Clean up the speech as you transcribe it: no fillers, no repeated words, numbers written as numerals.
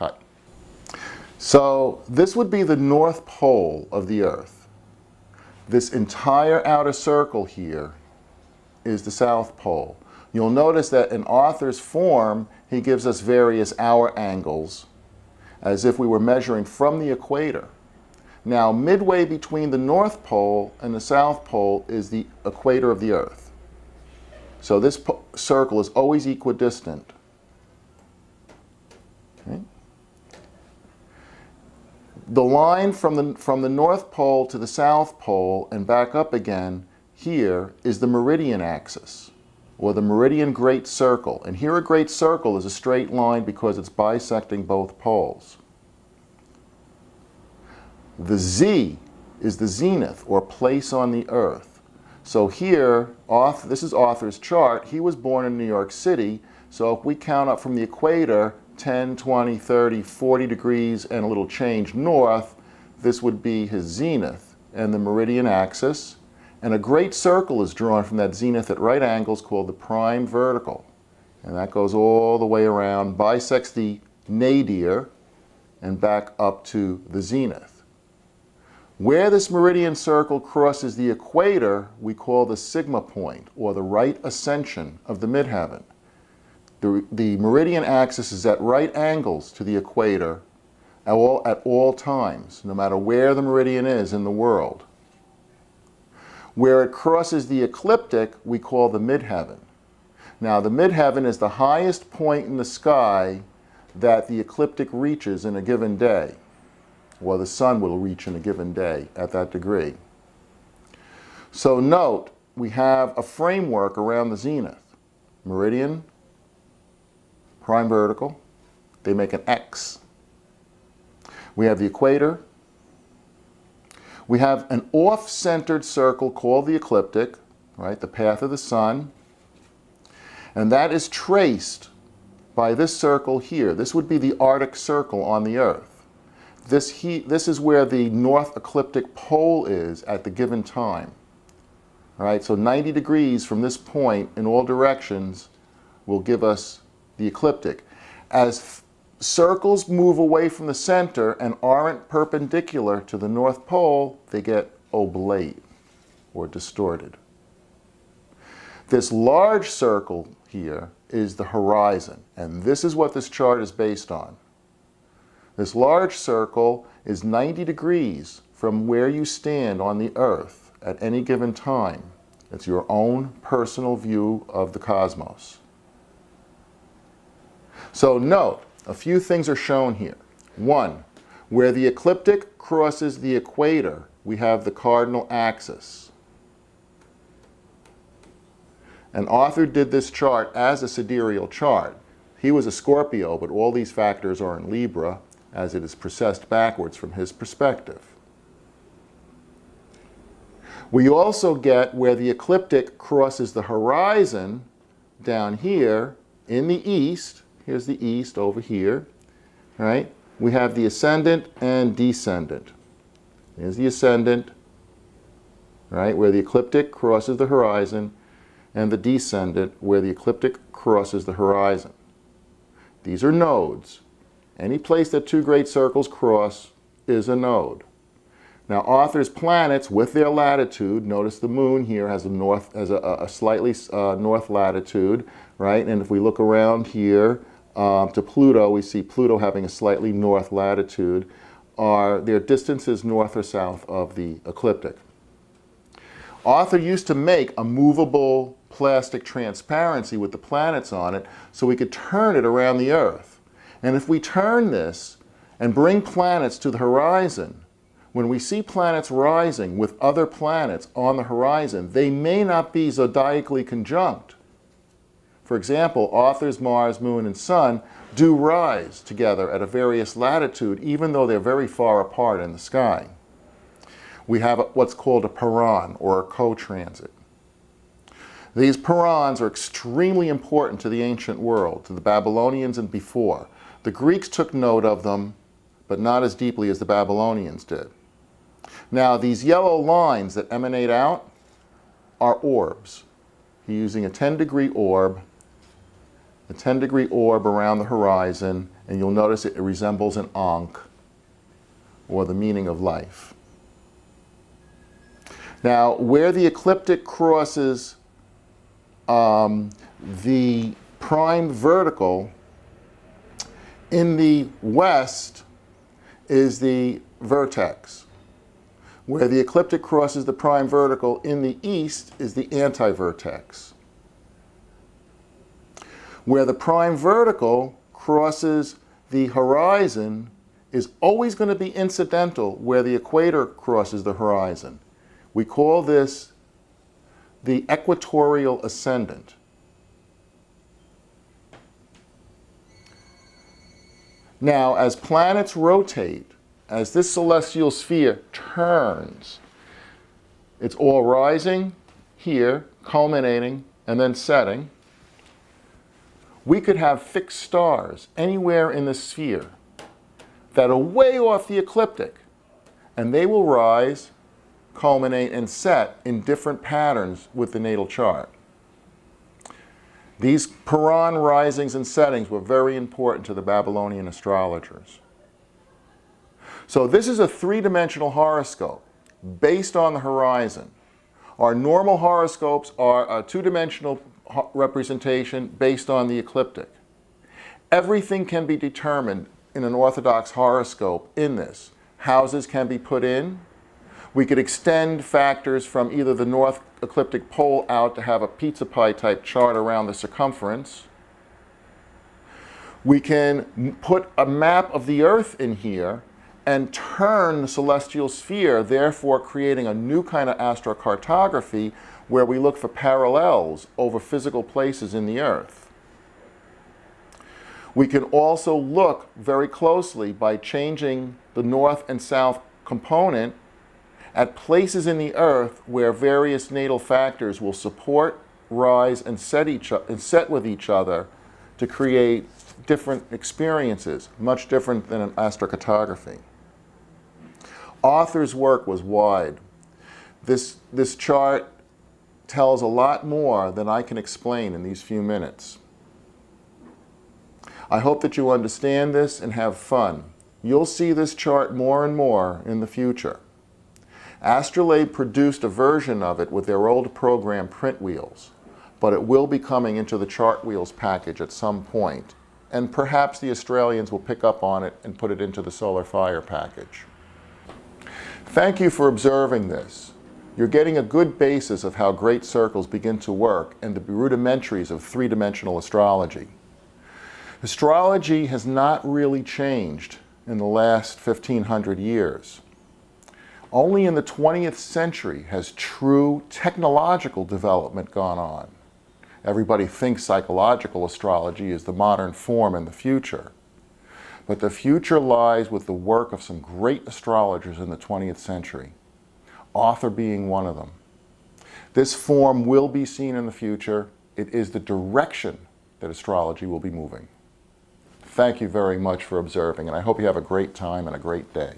cut. So this would be the North Pole of the Earth. This entire outer circle here is the South Pole. You'll notice that in Arthur's form, he gives us various hour angles, as if we were measuring from the equator. Now, midway between the North Pole and the South Pole is the equator of the Earth. So this circle is always equidistant. Okay. The line from the North Pole to the South Pole and back up again here is the meridian axis, or the meridian great circle. And here a great circle is a straight line because it's bisecting both poles. The Z is the zenith, or place on the Earth. So here, this is Arthur's chart. He was born in New York City, so if we count up from the equator 10, 20, 30, 40 degrees and a little change north, this would be his zenith and the meridian axis. And a great circle is drawn from that zenith at right angles called the prime vertical. And that goes all the way around, bisects the nadir, and back up to the zenith. Where this meridian circle crosses the equator, we call the sigma point, or the right ascension of the midheaven. The meridian axis is at right angles to the equator at all times, no matter where the meridian is in the world. Where it crosses the ecliptic, we call the midheaven. Now, the midheaven is the highest point in the sky that the ecliptic reaches in a given day, or the sun will reach in a given day at that degree. So note, we have a framework around the zenith. Meridian, prime vertical, they make an X. We have the equator. We have an off-centered circle called the ecliptic, right, the path of the sun. And that is traced by this circle here. This would be the Arctic Circle on the Earth. This is where the north ecliptic pole is at the given time. All right, so 90 degrees from this point in all directions will give us the ecliptic. As circles move away from the center and aren't perpendicular to the North Pole, they get oblate, or distorted. This large circle here is the horizon, and this is what this chart is based on. This large circle is 90 degrees from where you stand on the Earth at any given time. It's your own personal view of the cosmos. So note, a few things are shown here. One, where the ecliptic crosses the equator, we have the cardinal axis. And Arthur did this chart as a sidereal chart. He was a Scorpio, but all these factors are in Libra, as it is precessed backwards from his perspective. We also get where the ecliptic crosses the horizon down here in the east. Here's the east over here, right? We have the ascendant and descendant. Here's the ascendant, right, where the ecliptic crosses the horizon, and the descendant, where the ecliptic crosses the horizon. These are nodes. Any place that two great circles cross is a node. Now, Arthur's planets, with their latitude, notice the moon here has a slightly north latitude, right? And if we look around here to Pluto, we see Pluto having a slightly north latitude. Their distances north or south of the ecliptic. Arthur used to make a movable plastic transparency with the planets on it so we could turn it around the Earth. And if we turn this and bring planets to the horizon, when we see planets rising with other planets on the horizon, they may not be zodiacally conjunct. For example, Arthur's Mars, Moon, and Sun do rise together at a various latitude, even though they're very far apart in the sky. We have what's called a paran, or a co-transit. These parans are extremely important to the ancient world, to the Babylonians and before. The Greeks took note of them, but not as deeply as the Babylonians did. Now, these yellow lines that emanate out are orbs. Using a 10-degree orb, a 10-degree orb around the horizon, and you'll notice it resembles an ankh, or the meaning of life. Now, where the ecliptic crosses the prime vertical, in the west is the vertex. Where the ecliptic crosses the prime vertical in the east is the anti-vertex. Where the prime vertical crosses the horizon is always going to be incidental where the equator crosses the horizon. We call this the equatorial ascendant. Now, as planets rotate, as this celestial sphere turns, it's all rising here, culminating, and then setting. We could have fixed stars anywhere in the sphere that are way off the ecliptic, and they will rise, culminate, and set in different patterns with the natal chart. These Paran risings and settings were very important to the Babylonian astrologers. So this is a three-dimensional horoscope based on the horizon. Our normal horoscopes are a two-dimensional representation based on the ecliptic. Everything can be determined in an orthodox horoscope in this. Houses can be put in. We could extend factors from either the north ecliptic pole out to have a pizza pie type chart around the circumference. We can put a map of the Earth in here and turn the celestial sphere, therefore creating a new kind of astrocartography where we look for parallels over physical places in the Earth. We can also look very closely by changing the north and south component at places in the Earth where various natal factors will support, rise, and set with each other to create different experiences, much different than an astrocartography. Arthur's work was wide. This chart tells a lot more than I can explain in these few minutes. I hope that you understand this and have fun. You'll see this chart more and more in the future. Astrolabe produced a version of it with their old program print wheels, but it will be coming into the chart wheels package at some point, and perhaps the Australians will pick up on it and put it into the Solar Fire package. Thank you for observing this. You're getting a good basis of how great circles begin to work and the rudimentaries of three-dimensional astrology. Astrology has not really changed in the last 1,500 years. Only in the 20th century has true technological development gone on. Everybody thinks psychological astrology is the modern form in the future. But the future lies with the work of some great astrologers in the 20th century, Arthur being one of them. This form will be seen in the future. It is the direction that astrology will be moving. Thank you very much for observing, and I hope you have a great time and a great day.